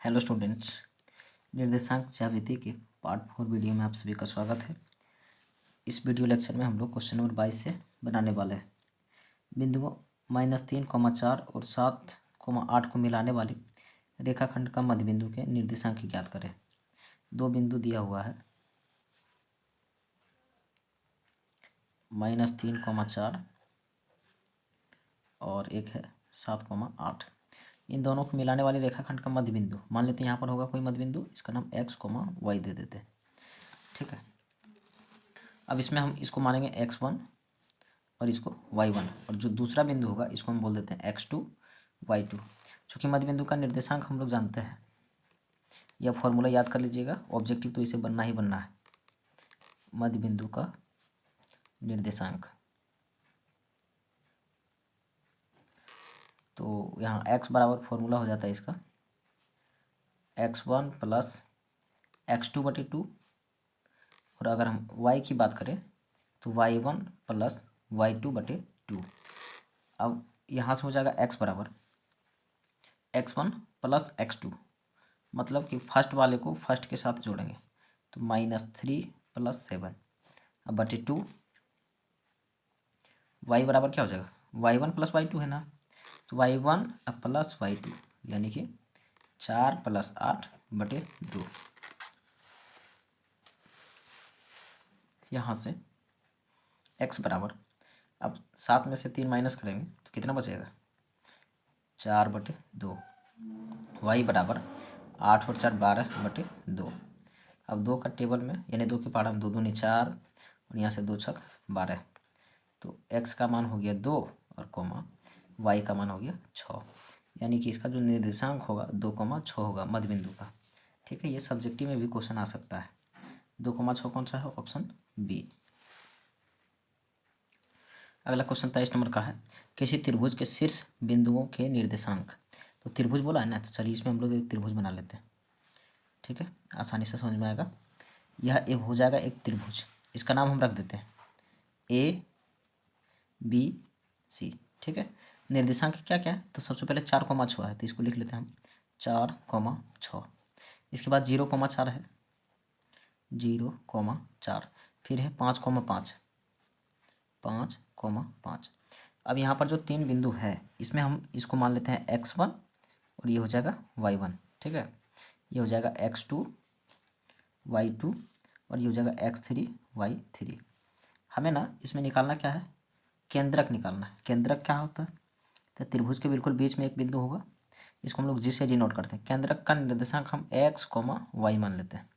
Hello students, निर्देशांक ज्यामिति के पार्ट 4 वीडियो में आप सभी का स्वागत है। इस वीडियो लेक्चर में हम लोग क्वेश्चन नंबर 22 से बनाने वाले हैं। बिंदुओं -3,4 और 7,8 को मिलाने वाली रेखाखंड का मध्य बिंदु के निर्देशांक ज्ञात करें। दो बिंदु दिया हुआ है, -3,4 और एक है 7,8। इन दोनों को मिलाने वाली रेखाखंड का मध्य बिंदु, मान लेते हैं यहाँ पर होगा कोई मध्य बिंदु, इसका नाम x, y दे देते हैं। ठीक है, अब इसमें हम इसको मानेंगे x1 और इसको y1, और जो दूसरा बिंदु होगा इसको हम बोल देते हैं x2 y2। चूँकि मध्य बिंदु का निर्देशांक हम लोग जानते हैं, यह फॉर्मूला याद कर लीजिएगा, ऑब्जेक्टिव तो इसे बनना ही बनना है। मध्य बिंदु का निर्देशांक, तो यहाँ x बराबर फॉर्मूला हो जाता है इसका x1 प्लस x2/2, और अगर हम y की बात करें तो y1 प्लस y2/2। अब यहाँ से हो जाएगा x बराबर x1 प्लस x2, मतलब कि फर्स्ट वाले को फर्स्ट के साथ जोड़ेंगे तो -3 + 7, अब /2। y बराबर क्या हो जाएगा, y1 + y2 है ना, तो y1 प्लस y2 यानी कि 4 + 8/2। यहाँ से x बराबर, अब 7 में से 3 माइनस करेंगे तो कितना बचेगा, 4/2। y बराबर 8 और 4 12/2। अब 2 का टेबल में यानी 2 के पहाड़ा में 2 दूनी 4 और यहाँ से 2 छक 12, तो x का मान हो गया 2 और y का मान हो गया 6, यानी कि इसका जो निर्देशांक होगा 2,6 होगा मध्य बिंदु का। ठीक है, ये सब्जेक्टिव में भी क्वेश्चन आ सकता है। 2,6 कौन सा है, ऑप्शन बी। अगला क्वेश्चन 23 नंबर का है, किसी त्रिभुज के शीर्ष बिंदुओं के निर्देशांक। तो त्रिभुज बोला है ना, तो चलिए इसमें हम लोग एक त्रिभुज बना लेते हैं। ठीक है, आसानी से समझ में आएगा। यह एक हो जाएगा एक त्रिभुज, इसका नाम हम रख देते हैं ABC। ठीक है, निर्देशांक क्या क्या है, तो सबसे पहले 4,6 है, तो इसको लिख लेते हैं हम 4,6। इसके बाद 0,4 है, 0,4, फिर है 5,5, 5,5। अब यहाँ पर जो 3 बिंदु है इसमें हम इसको मान लेते हैं x1 और ये हो जाएगा y1। ठीक है, ये हो जाएगा x2 y2 और ये हो जाएगा x3 y3। हमें ना इसमें निकालना क्या है, केंद्रक निकालना है। केंद्रक क्या होता है, तो त्रिभुज के बिल्कुल बीच में एक बिंदु होगा, इसको हम लोग जी से डिनोट करते हैं। केंद्रक का निर्देशांक हम x, y मान लेते हैं।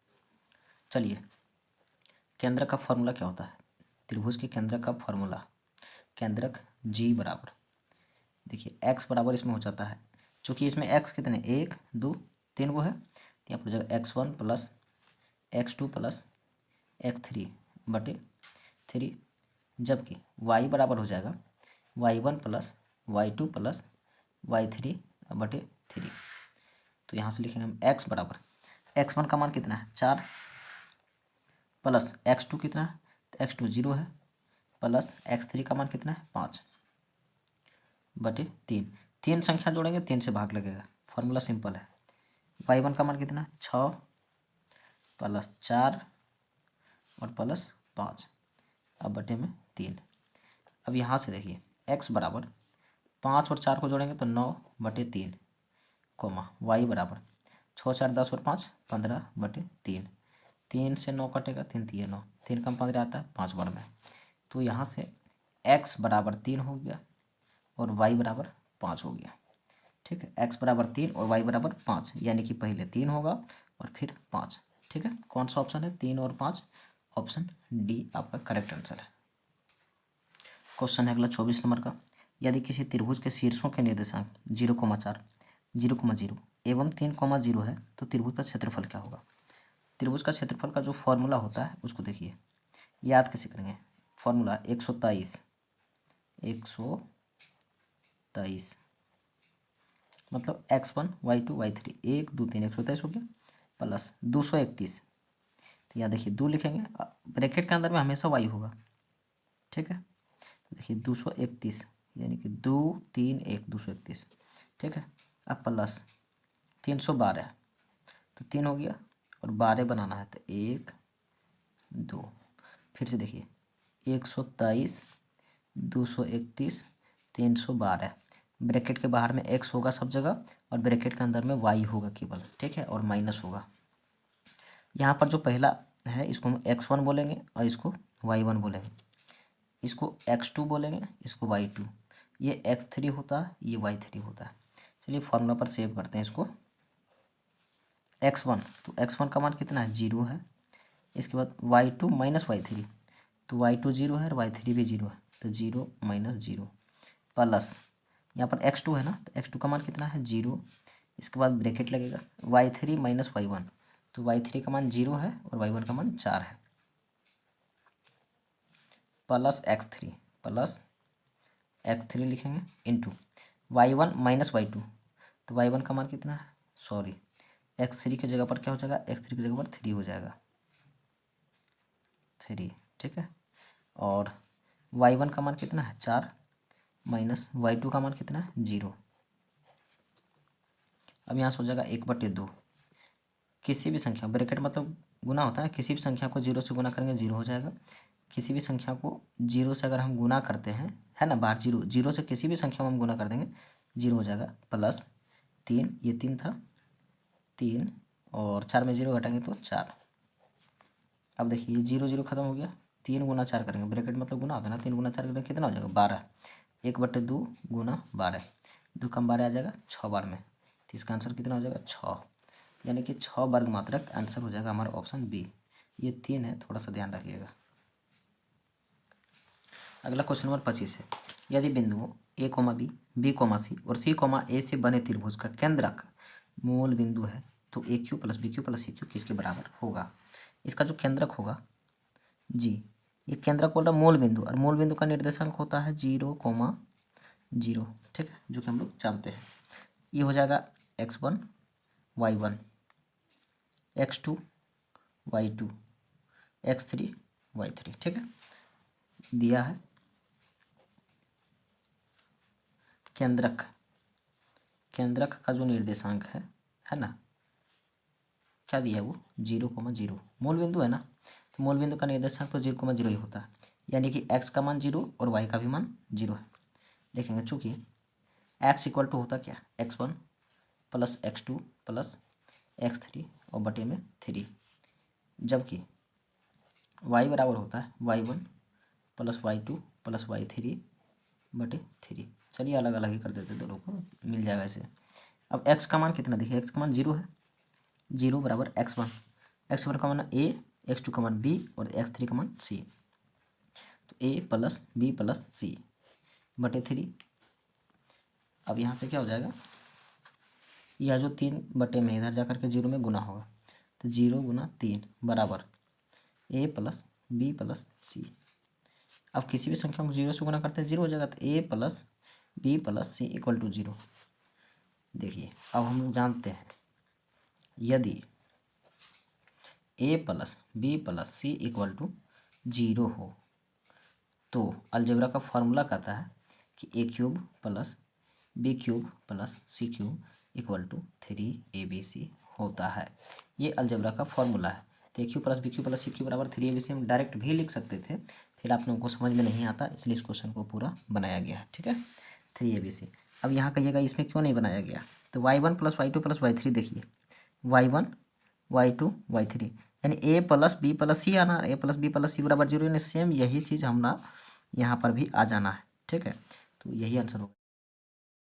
चलिए, केंद्रक का फॉर्मूला क्या होता है, त्रिभुज के केंद्रक का फॉर्मूला, केंद्रक g बराबर, देखिए x बराबर इसमें हो जाता है, चूँकि इसमें x कितने 1 2 3 वो है, तो यहाँ पर हो जाएगा x1 plus x2 plus x3/3, जबकि y बराबर हो जाएगा y1 plus y2 plus y3/3। तो यहाँ से लिखेंगे हम x बराबर, x1 का मान कितना है 4 प्लस x2 कितना है, तो x2 0 है, प्लस x3 का मान कितना है 5/3। 3 संख्या जोड़ेंगे 3 से भाग लगेगा, फॉर्मूला सिंपल है। y1 का मान कितना है 6 प्लस 4 और प्लस 5, अब बटे में 3। अब यहाँ से देखिए x बराबर 5 और 4 को जोड़ेंगे तो 9/3, y बराबर 6 4 10 और 5 15/3। 3 से 9 कटेगा, 3 3 9, 3 कम 15 आता है 5 बार में, तो यहाँ से x बराबर 3 हो गया और y बराबर 5 हो गया। ठीक है, x बराबर 3 और y बराबर 5, यानी कि पहले 3 होगा और फिर 5। ठीक है, कौन सा ऑप्शन है 3 और 5, ऑप्शन डी आपका करेक्ट आंसर है। क्वेश्चन है अगला 24 नंबर का, यदि किसी त्रिभुज के शीर्षों के निर्देशांक 0,4 0,0 एवं 3,0 है तो त्रिभुज का क्षेत्रफल क्या होगा। त्रिभुज का क्षेत्रफल का जो फॉर्मूला होता है उसको देखिए, याद कैसे करेंगे, फॉर्मूला 123 मतलब x1 y2 y3 1 2 3 123 हो गया, प्लस 231, तो यहाँ देखिए 2 लिखेंगे, ब्रैकेट के अंदर में हमेशा y होगा। ठीक है, तो देखिए 231 यानी कि 2 3 1 231। ठीक है, अब प्लस 312 तो 3 हो गया, और 12 बनाना है तो 1 2, फिर से देखिए 123 231 312, ब्रैकेट के बाहर में x होगा सब जगह और ब्रैकेट के अंदर में y होगा केवल, ठीक है, और माइनस होगा। यहाँ पर जो पहला है इसको हम x1 बोलेंगे और इसको y1 बोलेंगे, इसको x2 बोलेंगे, इसको y2, ये x3 होता है, ये y3 होता है। चलिए फॉर्मूला पर सेव करते हैं इसको। x1, तो x1 का मान कितना है 0 है। इसके बाद y2 माइनस y3, तो y2 0 है और y3 भी 0 है, तो 0 माइनस 0 प्लस यहाँ पर x2 है ना, तो x2 का मान कितना है 0। इसके बाद ब्रैकेट लगेगा y3 माइनस y1, तो y3 का मान 0 है और y1 का मान 4 है, प्लस x3 लिखेंगे इंटू y1 माइनस y2, तो y1 का मान कितना है, सॉरी x3 की जगह पर क्या हो जाएगा, x3 की जगह पर 3 हो जाएगा, 3, ठीक है। और y1 का मान कितना है 4 माइनस y2 का मान कितना है 0। अब यहाँ से हो जाएगा 1/2, किसी भी संख्या, ब्रैकेट मतलब गुना होता है, किसी भी संख्या को 0 से गुना करेंगे 0 हो जाएगा। किसी भी संख्या को 0 से अगर हम गुना करते हैं, है ना, बाहर 0 से किसी भी संख्या में हम गुना कर देंगे 0 हो जाएगा, प्लस 3, ये 3 था, 3 और 4 में 0 घटाएंगे तो 4। अब देखिए 0 0 खत्म हो गया, 3 गुना 4 करेंगे, ब्रैकेट मतलब गुना होगा ना, 3 गुना 4 करेंगे कितना हो जाएगा 12, 1/2 गुना 12, 2 कम 12 आ जाएगा 6 बार में, तो इसका आंसर कितना हो जाएगा 6, यानी कि 6 वर्ग मात्रक आंसर हो जाएगा हमारा ऑप्शन बी। ये 3 है, थोड़ा सा ध्यान रखिएगा। अगला क्वेश्चन नंबर 25 है, यदि बिंदुओं a, b, b, c और c, a से बने त्रिभुज का केंद्रक मूल बिंदु है तो AQ plus BQ plus CQ किसके बराबर होगा। इसका जो केंद्रक होगा जी, ये केंद्रक बोल रहा मूल बिंदु, और मूल बिंदु का निर्देशांक होता है 0,0, ठीक है, जो कि हम लोग जानते हैं। ये हो जाएगा x1 y1, x2 y2, x3 y3, ठीक है, दिया है केंद्रक का जो निर्देशांक है ना, क्या दिया है वो 0,0, मूल बिंदु है ना, तो मूल बिंदु का निर्देशांक तो 0,0 ही होता है, यानी कि x का मान 0 और y का भी मान 0 है। देखेंगे चूंकि x इक्वल टू होता क्या, x1 plus x2 plus x3 और बटे में 3, जबकि y बराबर होता है y1 plus y2 plus y3 बटे 3। चलिए अलग अलग ही कर देते, दोनों को मिल जाएगा ऐसे। अब x का मान कितना, देखिए x का मान 0 है, 0 बराबर x1 का मान a, x2 का मान b और x3 का मान c, तो a plus b plus c बटे 3। अब यहाँ से क्या हो जाएगा, यह जो 3 बटे में इधर जाकर के 0 में गुना होगा, तो 0 गुना 3 बराबर a plus b plus c। अब किसी भी संख्या को 0 से गुना करते हैं 0 हो जाएगा, तो a plus b plus c equal to 0। देखिए अब हम लोग जानते हैं यदि a plus b plus c equal to 0 हो तो अलजेब्रा का फॉर्मूला कहता है कि a³ plus b³ plus c³ equal to 3abc होता है। ये अलजेब्रा का फॉर्मूला है। तो a³ plus b³ plus c³ बराबर 3abc हम डायरेक्ट भी लिख सकते थे, फिर आप लोगों को समझ में नहीं आता, इसलिए इस क्वेश्चन को पूरा बनाया गया है, ठीक है, 3abc। अब यहाँ कहिएगा इसमें क्यों नहीं बनाया गया, तो y1 plus y2 plus y3, देखिए y1 y2 y3, यानी a plus b plus c आना, a plus b plus c बराबर 0, यानी सेम यही चीज़ हम ना यहाँ पर भी आ जाना है, ठीक है, तो यही आंसर होगा।